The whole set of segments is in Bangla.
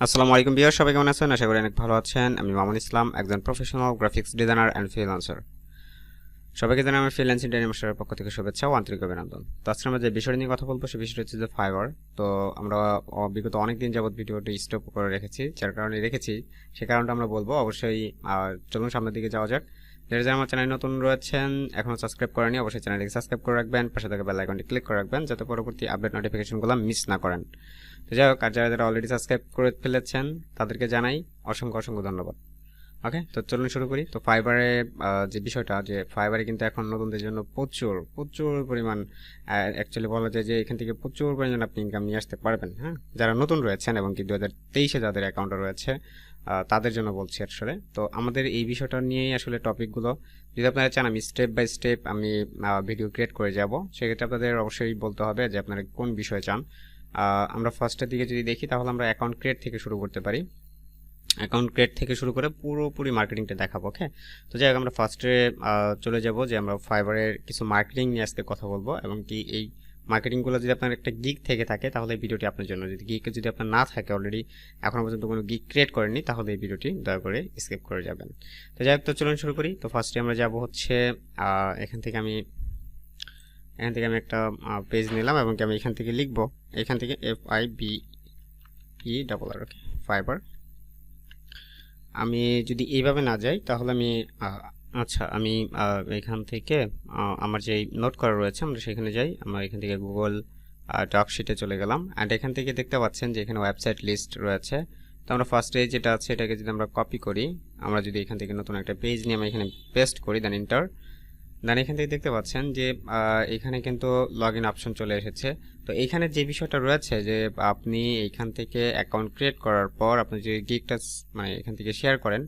আসসালামু আলাইকুম ভিউয়ার, সবাই কেমন আছেন? আশা করি অনেক ভালো আছেন। আমি মামুন ইসলাম, একজন professional graphics designer and freelancer. সবাইকে জানাই আমার ফ্রিল্যান্সিং ট্রেনিং মাস্টারের পক্ষ থেকে শুভেচ্ছা ও আন্তরিক অভিনন্দন। তো আজকে আমরা যে বিষয় নিয়ে কথা বলবো সেই বিষয়টা হচ্ছে যে ফাইবার। তো আমরা বিগত অনেক দিন যাবত ভিডিওটি স্টপ করে রেখেছি, যার কারণে রেখেছি সে কারণটা আমরা বলবো অবশ্যই। চলুন সামনের দিকে যাওয়া যাক। যারা আমার চ্যানেল নতুন রয়েছেন, এখনও সাবস্ক্রাইব করেনি, অবশ্যই চ্যানেলটিকে সাবস্ক্রাইব করে রাখবেন, পাশে থাকা বেল আইকনটি ক্লিক করে রাখবেন যাতে পরবর্তী আপডেট নোটিফিকেশনগুলো মিস না করেন। তো যাই হোক, আর যারা যারা অলরেডি সাবস্ক্রাইব করে ফেলেছেন তাদেরকে জানাই অসংখ্য অসংখ্য ধন্যবাদ। ওকে, তো চলুন শুরু করি। তো ফাইবারে যে বিষয়টা, যে ফাইবারে কিন্তু এখন নতুনদের জন্য প্রচুর প্রচুর পরিমাণ, অ্যাকচুয়ালি বলা যায় যে এখান থেকে প্রচুর পরিমাণ আপনি ইনকাম নিয়ে আসতে পারবেন। হ্যাঁ, যারা নতুন রয়েছেন এবং কি 2023-এ যাদের অ্যাকাউন্টে রয়েছে তাদের জন্য বলছি আসলে। তো আমাদের এই বিষয়টা নিয়েই আসলে টপিকগুলো, যদি আপনারা চান আমি স্টেপ বাই স্টেপ আমি ভিডিও ক্রিয়েট করে যাব, সেক্ষেত্রে আপনাদের অবশ্যই বলতে হবে যে আপনারা কোন বিষয়ে চান। আমরা ফার্স্টের দিকে যদি দেখি তাহলে আমরা অ্যাকাউন্ট ক্রিয়েট থেকে শুরু করতে পারি। অ্যাকাউন্ট ক্রিয়েট থেকে শুরু করে পুরোপুরি মার্কেটিংটা দেখাবো। ওকে, তো যাই হোক, আমরা ফার্স্টে চলে যাব যে আমরা ফাইবারের কিছু মার্কেটিং নিয়ে আজকে কথা বলবো, এবং কি এই মার্কেটিংগুলো যদি আপনার একটা গিগ থেকে থাকে তাহলে এই ভিডিওটি আপনার জন্য। যদি গিগ যদি আপনার না থাকে, অলরেডি এখনও পর্যন্ত কোনো গিগ ক্রিয়েট করেননি, তাহলে এই ভিডিওটি দয়া করে স্কিপ করে যাবেন। তো যাই হোক, তো চলুন শুরু করি। তো ফার্স্টে আমরা যাব হচ্ছে এখান থেকে আমি একটা পেজ নিলাম এবং কি আমি এখান থেকে লিখবো, এখান থেকে FIBERR। ওকে, ফাইবার। আমি যদি এইভাবে না যাই তাহলে আমি আচ্ছা, আমি এখান থেকে আমার যে নোট করা রয়েছে আমরা সেখানে যাই। আমরা এখান থেকে গুগল ডকশিটে চলে গেলাম, অ্যান্ড এখান থেকে দেখতে পাচ্ছেন যে এখানে ওয়েবসাইট লিস্ট রয়েছে। তো আমরা ফার্স্টে যেটা আছে এটাকে যদি আমরা কপি করি, আমরা যদি এখান থেকে নতুন একটা পেজ নিয়ে আমরা এখানে পেস্ট করি, দেন এন্টার। দেন এখান থেকে দেখতে পাচ্ছেন যে এখানে কিন্তু লগ ইন অপশন চলে এসেছে। তো এইখানে যে বিষয়টা রয়েছে যে আপনি এইখান থেকে অ্যাকাউন্ট ক্রিয়েট করার পর আপনি যে গিগটা মানে এখান থেকে শেয়ার করেন,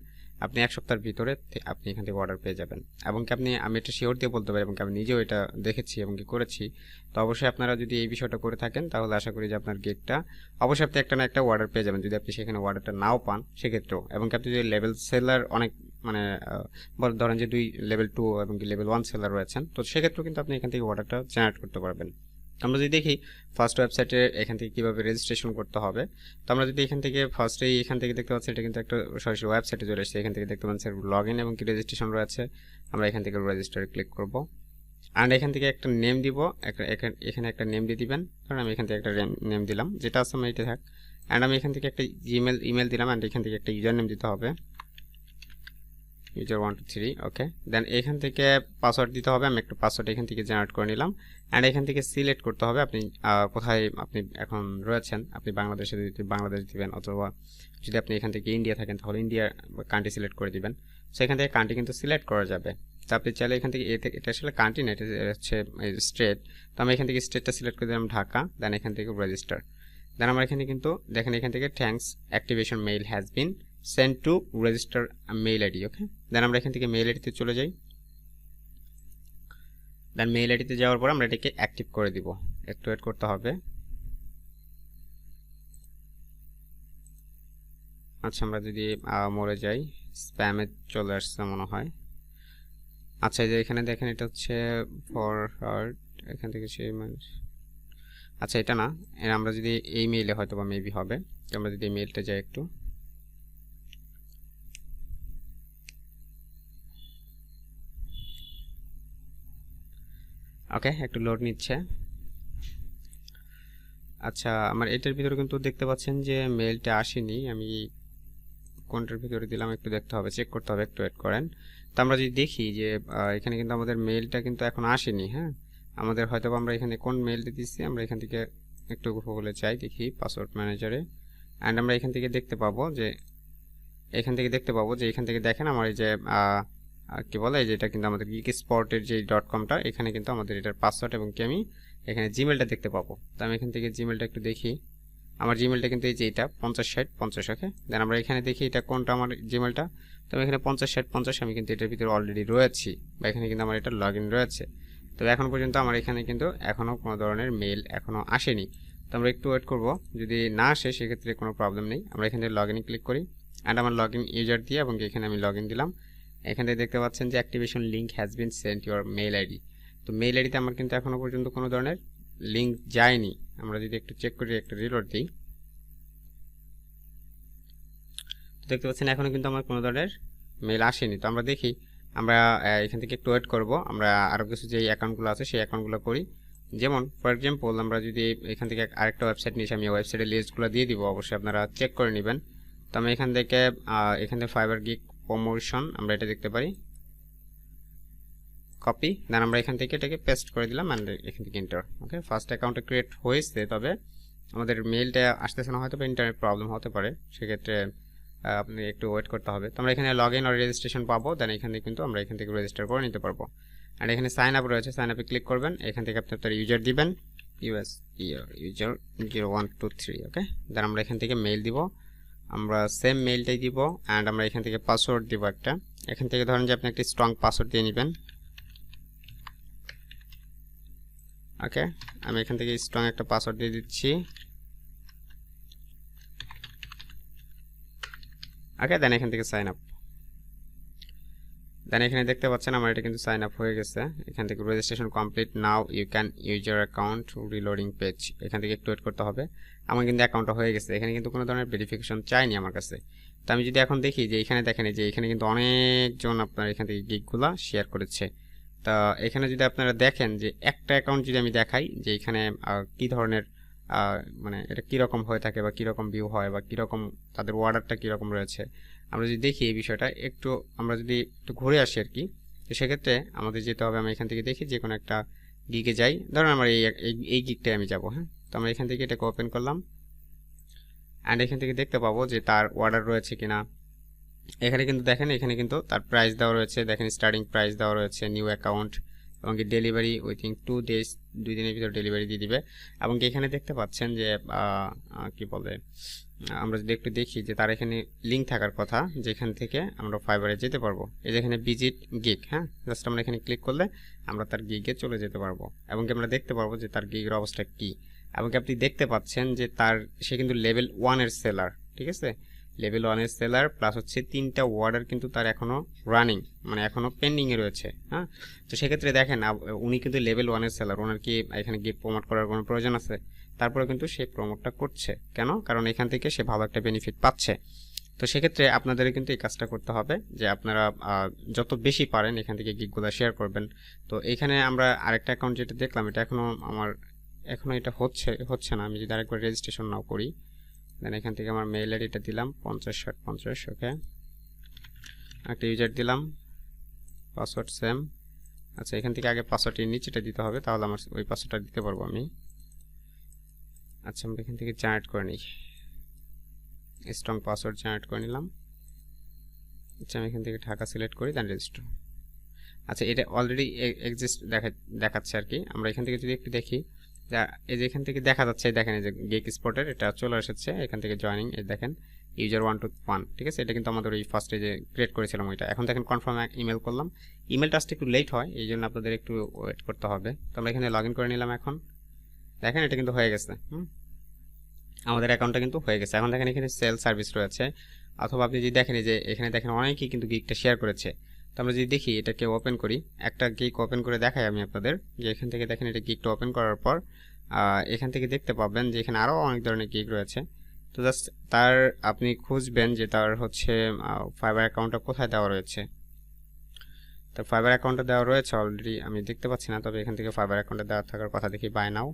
আপনি 1 সপ্তাহের ভিতরে আপনি এখান থেকে অর্ডার পেয়ে যাবেন। এবং কি আমি এটা শিওর দিয়ে বলতে পারি, এবং আমি নিজেও এটা দেখেছি এবং কি করেছি। তো অবশ্যই আপনারা যদি এই বিষয়টা করে থাকেন তাহলে আশা করি যে আপনার গিগটা অবশ্যই আপনি একটা না একটা অর্ডার পেয়ে যাবেন। যদি আপনি সেখানে অর্ডারটা নাও পান সেক্ষেত্রেও, এবং কি আপনি যদি লেভেল সেলার অনেক মানে ধরেন যে 2 লেভেল 2 এবং কি লেভেল 1 সেলার রয়েছেন, তো সেক্ষেত্রেও কিন্তু আপনি এখান থেকে অর্ডারটা জেনারেট করতে পারবেন। আমরা যদি দেখি ফার্স্ট ওয়েবসাইটে এখান থেকে কিভাবে রেজিস্ট্রেশন করতে হবে, তো আমরা যদি এখান থেকে ফার্স্টেই এখান থেকে দেখতে পাচ্ছি এটা কিন্তু একটা সরাসরি ওয়েবসাইটে চলে এসেছে। এখান থেকে দেখতে পাচ্ছি লগ ইন এবং কি রেজিস্ট্রেশন রয়েছে। আমরা এখান থেকে রেজিস্টারে ক্লিক করব, অ্যান্ড এখান থেকে একটা নেম দিব। এখানে একটা নেম দিয়ে দিবেন। কারণ আমি এখান থেকে একটা নেম দিলাম, যেটা আছে আমার এটা থাক। অ্যান্ড আমি এখান থেকে একটা ইমেল দিলাম, অ্যান্ড এখান থেকে একটা ইউজার নেম দিতে হবে, user 1 2 3। ওকে, দেন এখান থেকে পাসওয়ার্ড দিতে হবে। আমি একটা পাসওয়ার্ড এখান থেকে জেনারেট করে নিলাম, অ্যান্ড এখান থেকে সিলেক্ট করতে হবে আপনি কোথায় আপনি এখন রয়েছেন। আপনি বাংলাদেশে যদি বাংলাদেশ দিবেন, অথবা যদি আপনি এখান থেকে ইন্ডিয়া থাকেন তাহলে ইন্ডিয়া কান্ট্রি সিলেক্ট করে দিবেন। সো এখান থেকে কান্ট্রি কিন্তু সিলেক্ট করা যাবে। তো আপনি চাইলে এখান থেকে এটা আসলে কান্ট্রি না, এটা হচ্ছে স্টেট। তো আমি এখান থেকে স্টেটটা সিলেক্ট করে দিলাম ঢাকা, দেন এখান থেকে রেজিস্টার। দেন আমার এখানে কিন্তু দেখেন এখান থেকে thanks activation mail has been send to register mail ID. Okay, then আমরা এখান থেকে মেইল আইডিতে চলে যাই। দেন মেইল আইডিতে যাওয়ার পর আমরা এটাকে অ্যাক্টিভ করে দিব। একটু ওয়েট করতে হবে। আচ্ছা, আমরা যদি মরে যাই, স্প্যামে চলে আসছে মনে হয়। আচ্ছা, এই যে এখানে দেখেন এটা হচ্ছে ফর হার্ট, এখান থেকে সেই মানুষ। আচ্ছা, এটা না, আমরা যদি এই মেইলে হয়তো বা মেবি হবে। আমরা যদি এই মেইলটা যাই একটু, ওকে, একটু লোড নিচ্ছে। আচ্ছা, আমার এটার ভিতরে কিন্তু দেখতে পাচ্ছেন যে মেইলটা আসেনি। আমি কোনটার ভিতরে দিলাম একটু দেখতে হবে, চেক করতে হবে, একটু ওয়েট করেন। তো আমরা যদি দেখি যে এখানে কিন্তু আমাদের মেইলটা কিন্তু এখন আসেনি। হ্যাঁ, আমাদের হয়তো আমরা এখানে কোন মেইলটা দিচ্ছি, আমরা এখান থেকে একটু গুগলে চাই, দেখি পাসওয়ার্ড ম্যানেজারে, অ্যান্ড আমরা এখান থেকে দেখতে পাবো যে এখান থেকে দেখেন আমার এই যে কি বলে, এই যে এটা কিন্তু আমাদের গিক স্পটের যে .comটা, এখানে কিন্তু আমাদের এটার পাসওয়ার্ড এবং কি আমি এখানে জিমেলটা দেখতে পাবো। তো আমি এখান থেকে জিমেলটা একটু দেখি। আমার জিমেলটা কিন্তু এই যে এটা 50 60 50। ওকে, দেন আমরা এখানে দেখি এটা কোনটা আমার জিমেলটা। তো আমি এখানে 50 60 50, আমি কিন্তু এটার ভিতরে অলরেডি রয়েছি, বা এখানে কিন্তু আমার এটা লগ ইন রয়েছে। তবে এখন পর্যন্ত আমার এখানে কিন্তু এখনও কোনো ধরনের মেল এখনও আসেনি। তো আমরা একটু ওয়েট করব, যদি না আসে সেক্ষেত্রে কোনো প্রবলেম নেই। আমরা এখানে লগ ইনে ক্লিক করি, অ্যান্ড আমার লগ ইন ইউজার দিয়ে এবং এখানে আমি লগ ইন দিলাম। এখানে দেখতে পাচ্ছেন যে activation link has been sent your mail ID. তো মেইল আইডিতে আমার কিন্তু এখনও পর্যন্ত কোনো ধরনের লিঙ্ক যায়নি। আমরা যদি একটু চেক করি, একটা রিলোড দিই, দেখতে পাচ্ছেন এখনো কিন্তু আমার কোনো ধরনের মেল আসেনি। তো আমরা দেখি, আমরা এখান থেকে একটু ওয়েট করব, আমরা আরও কিছু যে অ্যাকাউন্টগুলো আছে সেই অ্যাকাউন্টগুলো করি। যেমন ফর এক্সাম্পল আমরা যদি এখান থেকে আরেকটা ওয়েবসাইট নিয়েছি, আমি ওয়েবসাইটের লিস্টগুলো দিয়ে দিব, অবশ্যই আপনারা চেক করে নেবেন। তো আমি এখান থেকে ফাইবার গিগ প্রমোশন আমরা এটা দেখতে পারি, কপি, দেন আমরা এখান থেকে এটাকে পেস্ট করে দিলাম অ্যান্ড এখান থেকে এন্টার। ওকে, ফার্স্ট অ্যাকাউন্টে ক্রিয়েট হয়েছে, তবে আমাদের মেলটা আসতেছে না, হয়তো বা ইন্টারনেট প্রবলেম হতে পারে, সেক্ষেত্রে আপনি একটু ওয়েট করতে হবে। তো আমরা এখানে লগ ইন আর রেজিস্ট্রেশন পাবো, দেন এখান থেকে কিন্তু আমরা এখান থেকে রেজিস্টার করে নিতে পারবো। আর এখানে সাইন আপ রয়েছে, সাইন আপে ক্লিক করবেন, এখান থেকে আপনি আপনার ইউজার দিবেন, ইউজার 0123। ওকে, দেন আমরা এখান থেকে মেইল দিব, আমরা সেম মেইলটাই দিব অ্যান্ড আমরা এখান থেকে পাসওয়ার্ড দিব একটা। এখান থেকে ধরেন যে আপনি একটি স্ট্রং পাসওয়ার্ড দিয়ে নেবেন। ওকে, আমি এখান থেকে স্ট্রং একটা পাসওয়ার্ড দিয়ে দিচ্ছি। ওকে, দেন এখান থেকে সাইন আপ, দেন এখানে দেখতে পাচ্ছেন আমার এটা কিন্তু সাইন আপ হয়ে গেছে। এখান থেকে registration complete, now you can use your account reloading page. এখান থেকে একটু ওয়েট করতে হবে, আমার কিন্তু অ্যাকাউন্টটা হয়ে গেছে। এখানে কিন্তু কোনো ধরনের ভেরিফিকেশন চাইনি আমার কাছে। তো আমি যদি এখন দেখি যে এখানে দেখেন যে এখানে কিন্তু অনেকজন আপনার এখান থেকে গিগগুলো শেয়ার করেছে। তা এখানে যদি আপনারা দেখেন যে একটা অ্যাকাউন্ট যদি আমি দেখাই যে এখানে কি ধরনের মানে এটা কীরকম হয়ে থাকে বা কীরকম ভিউ হয় বা কীরকম তাদের অর্ডারটা কীরকম রয়েছে, আমরা যদি দেখি এই বিষয়টা একটু, আমরা যদি একটু ঘুরে আসি আর কি, তো সেক্ষেত্রে আমাদের যেতে হবে, আমি এখান থেকে দেখি যে কোনো একটা গিগে যাই, ধরুন আমার এই গিগটায় আমি যাব। হ্যাঁ, তো আমরা এখান থেকে এটাকে ওপেন করলাম অ্যান্ড এখান থেকে দেখতে পাবো যে তার অর্ডার রয়েছে কিনা। এখানে কিন্তু দেখেন, এখানে কিন্তু তার প্রাইস দেওয়া রয়েছে, দেখেন স্টার্টিং প্রাইস দেওয়া রয়েছে, নিউ অ্যাকাউন্ট, এবং কি ডেলিভারি উইথিন 2 days, 2 দিনের ভিতর ডেলিভারি দিয়ে দিবে। এবং কি এখানে দেখতে পাচ্ছেন যে কি বলে, আমরা যদি একটু দেখি যে তার এখানে লিঙ্ক থাকার কথা, যেখান থেকে আমরা ফাইবারে যেতে পারবো। এই যেখানে ভিজিট গিগ, হ্যাঁ, জাস্ট আমরা এখানে ক্লিক করলে আমরা তার গিগে চলে যেতে পারবো এবং কি আমরা দেখতে পারবো যে তার গিগের অবস্থা কি। এবং কি আপনি দেখতে পাচ্ছেন যে সে কিন্তু লেভেল 1 এর সেলার, ঠিক আছে, লেভেল 1 এর সেলার, প্লাস হচ্ছে 3টা অর্ডার কিন্তু তার এখনো রানিং, মানে এখনো পেন্ডিং এ রয়েছে। হ্যাঁ, তো সেক্ষেত্রে দেখেন উনি কিন্তু লেভেল 1 এর সেলার, ওনার কি এখানে গিগ প্রমোট করার কোনো প্রয়োজন আছে? তারপরে কিন্তু সে প্রমোটটা করছে কেন? কারণ এখান থেকে সে ভালো একটা বেনিফিট পাচ্ছে। তো সেক্ষেত্রে আপনাদের কিন্তু এই কাজটা করতে হবে যে আপনারা যত বেশি পারেন এখান থেকে গিগগুলো শেয়ার করবেন। তো এখানে আমরা আরেকটা অ্যাকাউন্ট যেটা দেখলাম, এটা এখনো এটা হচ্ছে না। আমি যদি আরেকবার রেজিস্ট্রেশন নাও করি, দেন এখান থেকে আমার মেইল আইডিটা দিলাম 50/50। ওকে, একটা ইউজার দিলাম, পাসওয়ার্ড সেম। আচ্ছা, এখান থেকে আগে পাসওয়ার্ডের নিচেটা দিতে হবে, তাহলে আমার ওই পাসওয়ার্ডটা দিতে পারবো আমি। আচ্ছা, আমরা এখান থেকে জেনারেট করে নিই, স্ট্রং পাসওয়ার্ড জেনারেট করে নিলাম। আচ্ছা, আমি এখান থেকে ঢাকা সিলেক্ট করি, দেন রেজিস্টার। আচ্ছা, এটা অলরেডি এক্সিস্ট দেখাচ্ছে আর কি। আমরা এখান থেকে যদি একটু দেখি, এই যে এখান থেকে দেখা যাচ্ছে, দেখেন এই যে গিগ স্পটের এটা চলে এসেছে, এখান থেকে জয়েনিং, এই দেখেন ইউজার 121, ঠিক আছে, এটা কিন্তু আমাদের ওই ফার্স্টে যে ক্রিয়েট করেছিলাম ওইটা। এখন দেখেন কনফার্ম ইমেল করলাম, ইমেলটা আসতে একটু লেট হয়, এই জন্য আপনাদের একটু ওয়েট করতে হবে। তো আমরা এখানে লগ ইন করে নিলাম, এখন দেখেন এটা কিন্তু হয়ে গেছে। আমাদের অ্যাকাউন্টটা কিন্তু হয়ে গেছে। এখন দেখেন এখানে সেল সার্ভিস রয়েছে, অথবা আপনি যদি দেখেন যে এখানে দেখেন অনেকেই কিন্তু গিগটা শেয়ার করেছে। তো আমরা যদি দেখি এটাকে ওপেন করি, একটা গিগ ওপেন করে দেখাই আমি আপনাদের, যে এখান থেকে দেখেন এটা গিগটা ওপেন করার পর এখান থেকে দেখতে পাবেন যে এখানে আরও অনেক ধরনের গিগ রয়েছে। তো জাস্ট আপনি খুঁজবেন যে তার হচ্ছে ফাইবার অ্যাকাউন্টটা কোথায় দেওয়া রয়েছে। তো ফাইবার অ্যাকাউন্টটা দেওয়া রয়েছে অলরেডি, আমি দেখতে পাচ্ছি না, তবে এখান থেকে ফাইবার অ্যাকাউন্টে দেওয়া থাকার কথা দেখি, বাই নাও।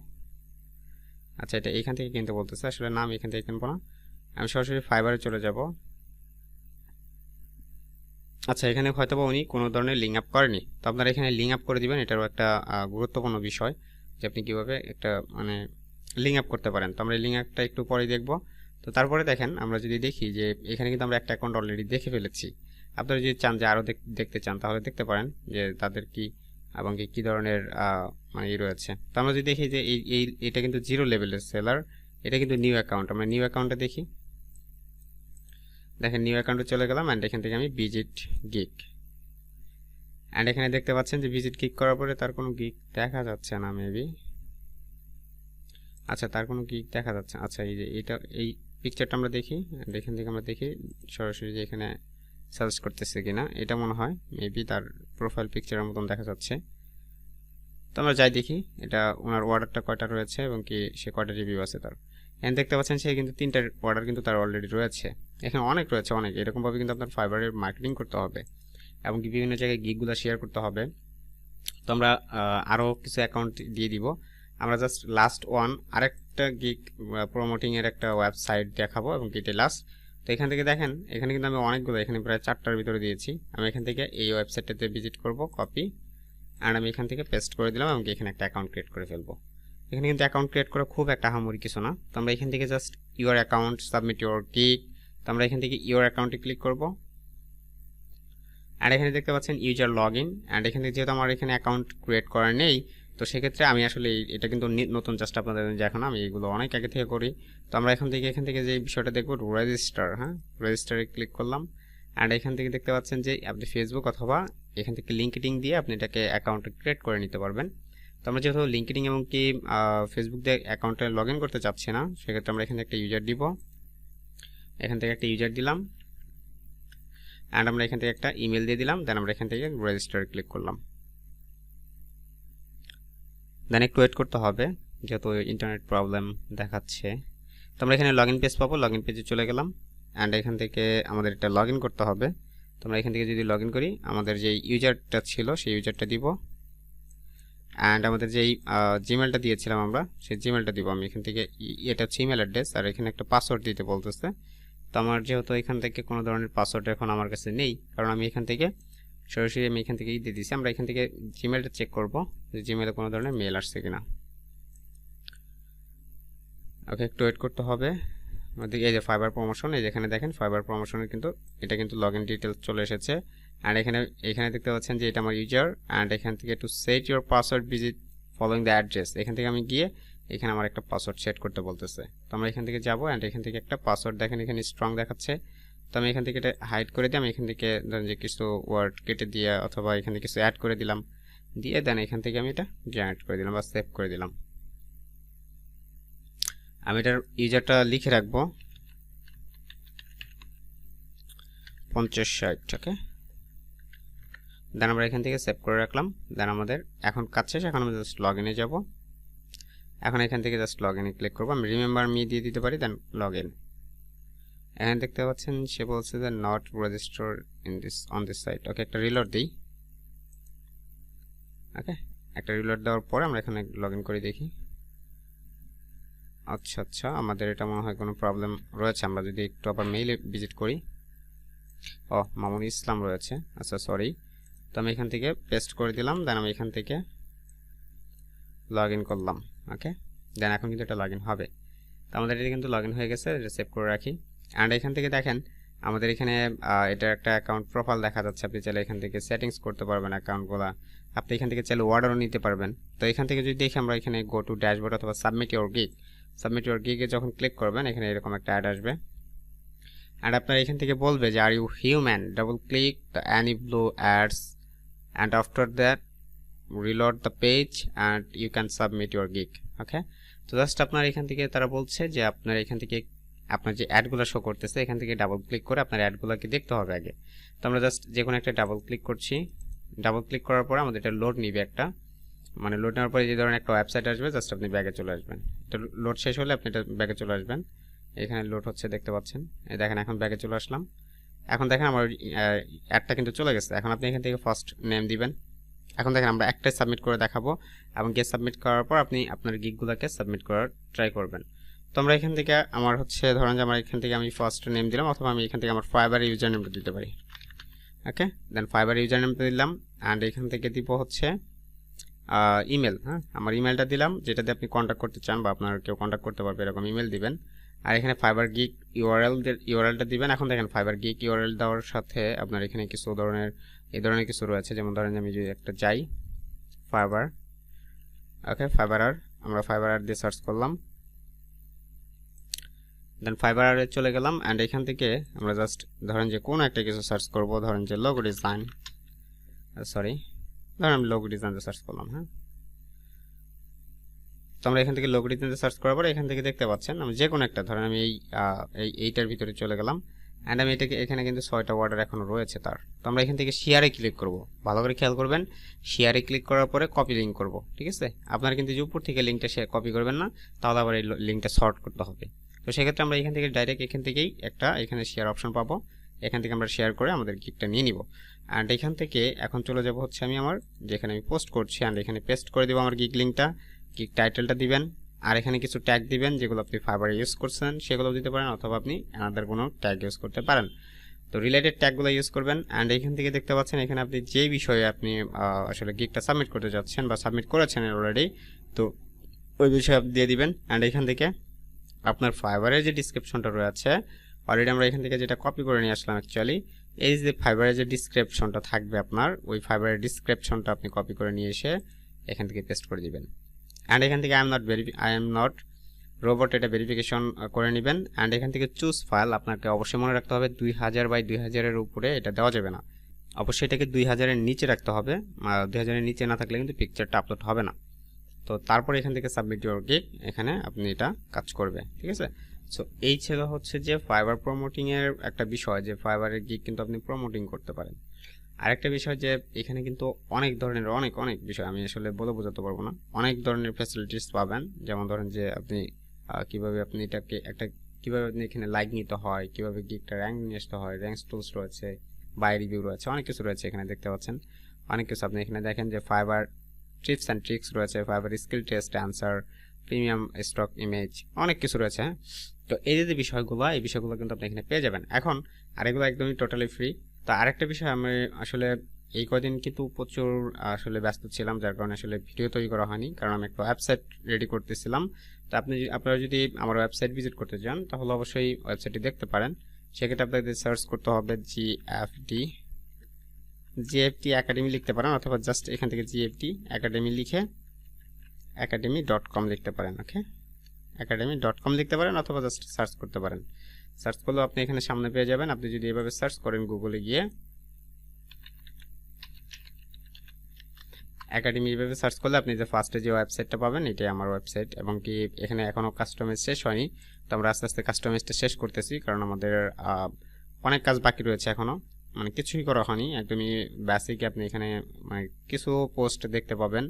আচ্ছা, এটা এখান থেকে কিনতে বলতেছে, আসলে না আমি এখান থেকে কিনবো না, আমি সরাসরি ফাইবারে চলে যাব। আচ্ছা, এখানে হয়তো বা উনি কোনো ধরনের লিঙ্ক আপ করেনি, তো আপনারা এখানে লিঙ্ক আপ করে দিবেন। এটারও একটা গুরুত্বপূর্ণ বিষয় যে আপনি কীভাবে একটা মানে লিঙ্ক আপ করতে পারেন। তো আমরা লিঙ্ক আপটা একটু পরে দেখব। তো তারপরে দেখেন, আমরা যদি দেখি যে এখানে কিন্তু আমরা একটা অ্যাকাউন্ট অলরেডি দেখে ফেলেছি। আপনারা যদি চান যে আরও দেখতে চান, তাহলে দেখতে পারেন যে তাদের কি এবং কি ধরনের মানে রয়েছে। তো আমরা যদি দেখি যে এটা কিন্তু 0 লেভেলের সেলার, এটা কিন্তু নিউ অ্যাকাউন্ট। আমরা নিউ অ্যাকাউন্টে দেখি, দেখেন নিউ অ্যাকাউন্টে চলে গেলাম অ্যান্ড এখান থেকে আমি ভিজিট গিগ, অ্যান্ড এখানে দেখতে পাচ্ছেন যে ভিজিট গিগ করার পরে তার কোনো গিগ দেখা যাচ্ছে না মেবি। আচ্ছা, তার কোনো গিগ দেখা যাচ্ছে। আচ্ছা, এই যে এই পিকচারটা আমরা দেখি, এখান থেকে আমরা দেখি সরাসরি যে এখানে সার্চ করতেছে কিনা, এটা মনে হয় মেবি তার প্রোফাইল পিকচারের মতন দেখা যাচ্ছে। তো আমরা যাই দেখি এটা ওনার অর্ডারটা কয়টা রয়েছে এবং কি সে কয়টা রিভিউ আছে তার। এখানে দেখতে পাচ্ছেন সে কিন্তু 3টা অর্ডার কিন্তু তার অলরেডি রয়েছে। এখানে অনেক রয়েছে, অনেক। এরকমভাবে কিন্তু আপনার ফাইবারের মার্কেটিং করতে হবে এবং বিভিন্ন জায়গায় গিগগুলো শেয়ার করতে হবে। তো আমরা আরও কিছু অ্যাকাউন্ট দিয়ে দিব। আমরা জাস্ট লাস্ট ওয়ান আরেকটা গিগ প্রমোটিংয়ের একটা ওয়েবসাইট দেখাবো এবং এটাই লাস্ট। তো এখান থেকে দেখেন, এখানে কিন্তু আমি অনেকগুলো, এখানে প্রায় 4টার ভিতরে দিয়েছি। আমি এখান থেকে এই ওয়েবসাইটটাতে ভিজিট করব, কপি, আর আমি এখান থেকে পেস্ট করে দিলাম এবং এখানে একটা অ্যাকাউন্ট ক্রিয়েট করে ফেলবো। এখানে কিন্তু অ্যাকাউন্ট ক্রিয়েট করা খুব একটা আহামরি কিছু না। তো আমরা এখান থেকে just your account submit your gig, তো আমরা এখান থেকে ইউর অ্যাকাউন্টে ক্লিক করব। আর এখানে দেখতে পাচ্ছেন ইউজার লগ ইন, অ্যান্ড এখানে যেহেতু আমার এখানে অ্যাকাউন্ট ক্রিয়েট করা নেই, তো সেক্ষেত্রে আমি আসলে এটা কিন্তু নতুন জাস্ট আপনাদের দেখানো, আমি এগুলো অনেক আগে থেকে করি। তো আমরা এখান থেকে যে বিষয়টা দেখবো রেজিস্টার, হ্যাঁ, রেজিস্টারে ক্লিক করলাম। অ্যান্ড এখান থেকে দেখতে পাচ্ছেন যে আপনি ফেসবুক অথবা এখান থেকে লিঙ্কডিন দিয়ে আপনি এটাকে অ্যাকাউন্ট ক্রিয়েট করে নিতে পারবেন। তো আমরা যেহেতু লিঙ্কডিন এবং কি ফেসবুক দিয়ে অ্যাকাউন্টে লগ ইন করতে চাচ্ছি না, সেক্ষেত্রে আমরা এখানে একটা ইউজার দিব। এখান থেকে একটা ইউজার দিলাম, অ্যান্ড আমরা এখান থেকে একটা ইমেল দিয়ে দিলাম। দেন আমরা এখান থেকে রেজিস্টার ক্লিক করলাম। দেন একটু ওয়েট করতে হবে যেহেতু ইন্টারনেট প্রবলেম দেখাচ্ছে। তো আমরা এখানে লগ ইন পেজ পাবো, লগ ইন পেজে চলে গেলাম। অ্যান্ড এখান থেকে আমাদের এটা লগ ইন করতে হবে। তো আমরা এখান থেকে যদি লগ ইন করি, আমাদের যে ইউজারটা ছিল সেই ইউজারটা দিব, অ্যান্ড আমাদের যেই জিমেলটা দিয়েছিলাম আমরা সেই জিমেলটা দিব। আমি এখান থেকে, এটা হচ্ছে ইমেল অ্যাড্রেস, আর এখানে একটা পাসওয়ার্ড দিতে বলতেছে। তো আমার যেহেতু এখান থেকে কোনো ধরনের পাসওয়ার্ড এখন আমার কাছে নেই, কারণ আমি এখান থেকে সরাসরি আমি এখান থেকে দিয়ে দিচ্ছি। আমরা এখান থেকে জিমেলটা চেক করব যে জিমেলে কোনো ধরনের মেল আসছে কিনা। ওকে, একটু ওয়েট করতে হবে। আমাদের এই যে ফাইবার প্রমোশন, এই যেখানে দেখেন ফাইবার প্রমোশনের কিন্তু এটা কিন্তু লগ ইন ডিটেলস চলে এসেছে। অ্যান্ড এখানে দেখতে পাচ্ছেন যে এটা আমার ইউজার। অ্যান্ড এখান থেকে to set your password visit following the address, এখান থেকে আমি গিয়ে এখানে আমার একটা পাসওয়ার্ড সেট করতে বলতেছে। তো আমরা এখান থেকে যাবো, অ্যান্ড এখান থেকে একটা পাসওয়ার্ড দেখেন এখানে স্ট্রং দেখাচ্ছে। তো আমি এখান থেকে এটা হাইড করে দিই। আমি এখান থেকে ধরেন যে কিছু ওয়ার্ড কেটে দিয়ে অথবা এখানে কিছু অ্যাড করে দিলাম, দিয়ে দেন এখান থেকে আমি এটা জেনারেট করে দিলাম বা সেভ করে দিলাম। আমি এটার ইউজারটা লিখে রাখবো 50-60। ওকে, দেন আমরা এখান থেকে সেভ করে রাখলাম। দেন আমাদের এখন কাজ শেষ, এখন আমি জাস্ট লগ ইনে যাবো। এখন এখান থেকে জাস্ট লগ ইনে ক্লিক করবো। আমি রিমেম্বার মি দিয়ে দিতে পারি, দেন লগ ইন। এখানে দেখতে পাচ্ছেন সে বলছে যে not register in this on this site. Okay, একটা রিলোড দিই। ওকে, একটা রিলোড দেওয়ার পরে আমরা এখানে লগ ইন করে দেখি। আচ্ছা, আমাদের এটা মনে হয় কোনো প্রবলেম রয়েছে। আমরা যদি একটু আবার মেইলে ভিজিট করি, মামুন ইসলাম রয়েছে। আচ্ছা, সরি। তো আমি এখান থেকে পেস্ট করে দিলাম। দেন আমি এখান থেকে লগ ইন করলাম। ওকে, দেন এখন কিন্তু এটা লগ ইন হবে। তো আমাদের এটা কিন্তু লগ ইন হয়ে গেছে, এটা সেভ করে রাখি। অ্যান্ড এখান থেকে দেখেন আমাদের এখানে এটা একটা অ্যাকাউন্ট প্রোফাইল দেখা যাচ্ছে। আপনি চাইলে এখান থেকে সেটিংস করতে পারবেন অ্যাকাউন্টগুলো। আপনি এখান থেকে চাইলে অর্ডারও নিতে পারবেন। তো এখান থেকে যদি দেখি আমরা এখানে গো টু ড্যাশবোর্ড অথবা সাবমিট ইউর গিগে যখন ক্লিক করবেন, এখানে এরকম একটা অ্যাড আসবে। অ্যান্ড আপনার এখান থেকে বলবে যে are you human, double click the any blue ads and after that reload the page and you can submit your gig. Okay, তো জাস্ট আপনার এখান থেকে তারা বলছে যে আপনার এখান থেকে আপনার যে অ্যাডগুলো শো করতেছে এখান থেকে ডাবল ক্লিক করে আপনার অ্যাডগুলোকে দেখতে হবে আগে। তো আমরা জাস্ট যে কোনো একটা ডাবল ক্লিক করছি। ডাবল ক্লিক করার পরে আমাদের এটা লোড নিবে একটা, মানে লোড নেওয়ার পরে যে ধরনের একটা ওয়েবসাইট আসবে, জাস্ট আপনি ব্যাগে চলে আসবেন। তো লোড শেষ হলে আপনি এটা ব্যাগে চলে আসবেন। এখানে লোড হচ্ছে, দেখতে পাচ্ছেন। এই দেখেন এখন ব্যাগে চলে আসলাম। এখন দেখেন আমার অ্যাডটা কিন্তু চলে গেছে। এখন আপনি এখান থেকে ফার্স্ট নেম দিবেন। এখন দেখেন আমরা একটাই সাবমিট করে দেখাবো এবং গিয়ে সাবমিট করার পর আপনি আপনার গিগগুলোকে সাবমিট করার ট্রাই করবেন। তো আমরা এখান থেকে আমার হচ্ছে ধরেন যে আমার এখান থেকে আমি ফার্স্ট নেম দিলাম, অথবা আমি এখান থেকে আমার ফাইবার ইউজার নেমটা দিতে পারি। ওকে, দেন ফাইবার ইউজার নেমটা দিলাম। অ্যান্ড এখান থেকে দিব হচ্ছে ইমেল। হ্যাঁ, আমার ইমেলটা দিলাম যেটাতে আপনি কন্ট্যাক্ট করতে চান বা আপনার কেউ কন্ট্যাক্ট করতে পারবে এরকম ইমেল দিবেন। আর এখানে ফাইবার গিগ ইউআরএলটা দিবেন। এখন দেখেন ফাইবার গিগ ইউআরএল দেওয়ার সাথে আপনার এখানে কিছু এই ধরনের কিছু রয়েছে। যেমন ধরেন আমি যদি একটা যাই ফাইবার, ওকে, আমরা ফাইবার আর দিয়ে সার্চ করলাম। দেন ফাইবার আরে চলে গেলাম। অ্যান্ড এখান থেকে আমরা জাস্ট ধরেন যে কোনো একটা কিছু সার্চ করব, ধরেন যে লোগো ডিজাইন, ধরেন আমি লোগো ডিজাইনটা সার্চ করলাম। হ্যাঁ, তো আমরা এখান থেকে লোগো ডিজাইনটা সার্চ করার পরে এখান থেকে দেখতে পাচ্ছেন আমি যে কোনো একটা ধরেন আমি এইটার ভিতরে চলে গেলাম। অ্যান্ড আমি এটাকে এখানে কিন্তু 6টা অর্ডার এখনো রয়েছে তার। তো আমরা এখান থেকে শেয়ারে ক্লিক করব, ভালো করে খেয়াল করবেন। শেয়ারে ক্লিক করার পরে কপি লিঙ্ক করব, ঠিক আছে। আপনারা কিন্তু যে উপর থেকে লিঙ্কটা শেয়ার কপি করবেন না, তাহলে আবার এই লিঙ্কটা সর্ট করতে হবে। তো সেক্ষেত্রে আমরা এখান থেকে ডাইরেক্ট এখান থেকেই একটা এখানে শেয়ার অপশন পাবো, এখান থেকে আমরা শেয়ার করে আমাদের গিগটা নিয়ে নিব। অ্যান্ড এখান থেকে এখন চলে যাব হচ্ছে আমি আমার যেখানে আমি পোস্ট করছি, অ্যান্ড এখানে পেস্ট করে দেবো আমার গিগ লিঙ্কটা, গিগ টাইটেলটা দিবেন, আর এখানে কিছু ট্যাগ দিবেন যেগুলো আপনি ফাইবারে ইউজ করছেন সেগুলো দিতে পারেন, অথবা আপনি আলাদা কোনো ট্যাগ ইউজ করতে পারেন। তো রিলেটেড ট্যাগগুলো ইউজ করবেন। অ্যান্ড এখান থেকে দেখতে পাচ্ছেন এখানে আপনি যে বিষয়ে আপনি আসলে গিগটা সাবমিট করতে যাচ্ছেন বা সাবমিট করেছেন অলরেডি, তো ওই বিষয়ে আপনি দিয়ে দিবেন। অ্যান্ড এখান থেকে আপনার ফাইবারের যে ডিসক্রিপশনটা রয়েছে, অলরেডি আমরা এখান থেকে যেটা কপি করে নিয়ে আসলাম অ্যাকচুয়ালি, এই যে ফাইবারের যে ডিসক্রিপশনটা থাকবে আপনার, ওই ফাইবারের ডিসক্রিপশনটা আপনি কপি করে নিয়ে এসে এখান থেকে পেস্ট করে দিবেন। অ্যান্ড এখান থেকে আই এম নট রোবট এটা ভেরিফিকেশন করে নেবেন। অ্যান্ড এখান থেকে চুজ ফাইল আপনাকে অবশ্যই মনে রাখতে হবে 2000 বাই 2000-এর উপরে এটা দেওয়া যাবে না, অবশ্যই এটাকে 2000-এর নিচে রাখতে হবে। 2000-এর নিচে না থাকলে কিন্তু পিকচারটা আপলোড হবে না। তো তারপরে এখান থেকে সাবমিট ইউর গিগ, এখানে আপনি এটা কাজ করবে, ঠিক আছে। সো এই ছিল হচ্ছে যে ফাইবার প্রমোটিংয়ের একটা বিষয়, যে ফাইবারের গিগ কিন্তু আপনি প্রমোটিং করতে পারেন। আরেকটা বিষয় যে এখানে কিন্তু অনেক ধরনের অনেক অনেক বিষয় আমি আসলে বলে বোঝাতে পারবো না, অনেক ধরনের ফ্যাসিলিটিস পাবেন। যেমন ধরেন যে আপনি কিভাবে আপনি এটাকে একটা কিভাবে আপনি এখানে লাইক নিতে হয়, কিভাবে গিগটা র্যাঙ্ক নিয়ে আসতে হয়, র্যাঙ্ক টুলস রয়েছে, বাই রিভিউ রয়েছে, অনেক কিছু রয়েছে এখানে দেখতে পাচ্ছেন। অনেক কিছু আপনি এখানে দেখেন যে ফাইবার টিপস অ্যান্ড ট্রিক্স রয়েছে, fibre skill test answer, premium stock image, অনেক কিছু রয়েছে। তো এই যে বিষয়গুলো, এই বিষয়গুলো কিন্তু আপনি এখানে পেয়ে যাবেন এখন, আর এগুলো একদমই টোটালি ফ্রি। তো আরেকটা বিষয়, আমি আসলে এই কদিন কিন্তু প্রচুর আসলে ব্যস্ত ছিলাম, যার কারণে আসলে ভিডিও তৈরি করা হয়নি, কারণ আমি একটা ওয়েবসাইট রেডি করতেছিলাম। তো আপনারা যদি আমার ওয়েবসাইট ভিজিট করতে চান তাহলে অবশ্যই ওয়েবসাইটটি দেখতে পারেন। সেক্ষেত্রে আপনাদের সার্চ করতে হবে জিএফটি একাডেমি লিখতে পারেন, অথবা জাস্ট এখান থেকে জিএফটি একাডেমি লিখে academy.com লিখতে পারেন। ওকে, academy.com লিখতে পারেন, অথবা জাস্ট সার্চ করতে পারেন। সার্চ করলেও আপনি এখানে সামনে পেয়ে যাবেন। আপনি যদি এভাবে সার্চ করেন গুগলে গিয়ে একাডেমি, এভাবে সার্চ করলে আপনি যে ফার্স্টে যে ওয়েবসাইটটা পাবেন এটাই আমার ওয়েবসাইট, এবং কি এখানে এখনও কাস্টমাইজ শেষ হয়নি। তো আমরা আস্তে আস্তে কাস্টমাইজটা শেষ করতেছি, কারণ আমাদের অনেক কাজ বাকি রয়েছে এখনও, মানে কিছুই করা হয়নি, একদমই বেসিক। আপনি এখানে মানে কিছু পোস্ট দেখতে পাবেন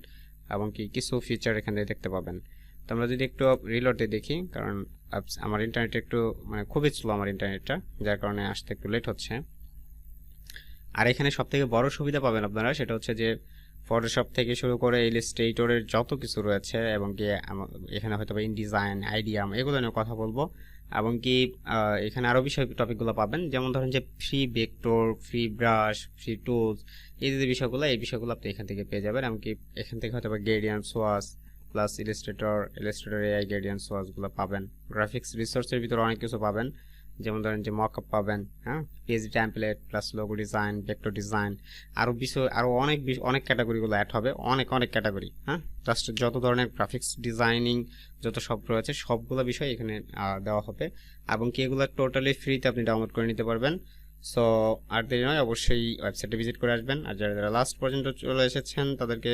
এবং কি কিছু ফিচার এখানে দেখতে পাবেন। তো আমরা যদি একটু রিলোডে দেখি, কারণ আমার ইন্টারনেট একটু মানে খুবই স্লো আমার ইন্টারনেটটা, যার কারণে আসতে একটু লেট হচ্ছে। আর এখানে সব থেকে বড় সুবিধা পাবেন আপনারা, সেটা হচ্ছে যে ফটোশপ থেকে শুরু করে ইলাস্ট্রেটরের যত কিছু রয়েছে, এবং কি এখানে হয়তো বা ইনডিজাইন, আইডিয়াম, এগুলো নিয়ে কথা বলবো। এবং কি এখানে আরও বিষয় টপিকগুলো পাবেন, যেমন ধরেন যে free vector, free brush, free tools, এই যে বিষয়গুলো, এই বিষয়গুলো আপনি এখান থেকে পেয়ে যাবেন। এমনকি এখান থেকে হয়তো বা gradient swatch plus illustrator AI gradient সোয়াসগুলো পাবেন। গ্রাফিক্স রিসোর্সের ভিতরে অনেক কিছু পাবেন, যেমন ধরেন যে মকআপ পাবেন, হ্যাঁ, page template plus logo design, vector design, আরও বিষয় আরও অনেক ক্যাটাগরিগুলো অ্যাড হবে, অনেক ক্যাটাগরি, হ্যাঁ, জাস্ট যত ধরনের গ্রাফিক্স ডিজাইনিং যত সব রয়েছে সবগুলো বিষয় এখানে দেওয়া হবে, এবং কি এগুলো টোটালি ফ্রিতে আপনি ডাউনলোড করে নিতে পারবেন। সো আর দেরি নয়, অবশ্যই ওয়েবসাইটে ভিজিট করে আসবেন। আর যারা যারা লাস্ট পর্যন্ত চলে এসেছেন তাদেরকে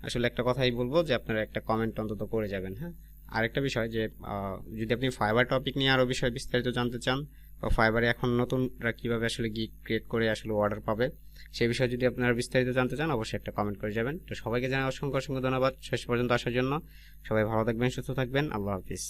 আসলে একটা কথাই বলবো, যে আপনারা একটা কমেন্ট অন্তত করে যাবেন। হ্যাঁ, আরেকটা বিষয় যে যদি আপনি ফাইবার টপিক নিয়ে আরও বিষয় বিস্তারিত জানতে চান, বা ফাইবারে এখন নতুনরা কীভাবে আসলে গিগ ক্রিয়েট করে আসলে অর্ডার পাবে, সেই বিষয়ে যদি আপনারা বিস্তারিত জানতে চান, অবশ্যই একটা কমেন্ট করে যাবেন। তো সবাইকে জানাই অসংখ্য ধন্যবাদ শেষ পর্যন্ত আসার জন্য। সবাই ভালো থাকবেন, সুস্থ থাকবেন, আল্লাহ হাফিজ।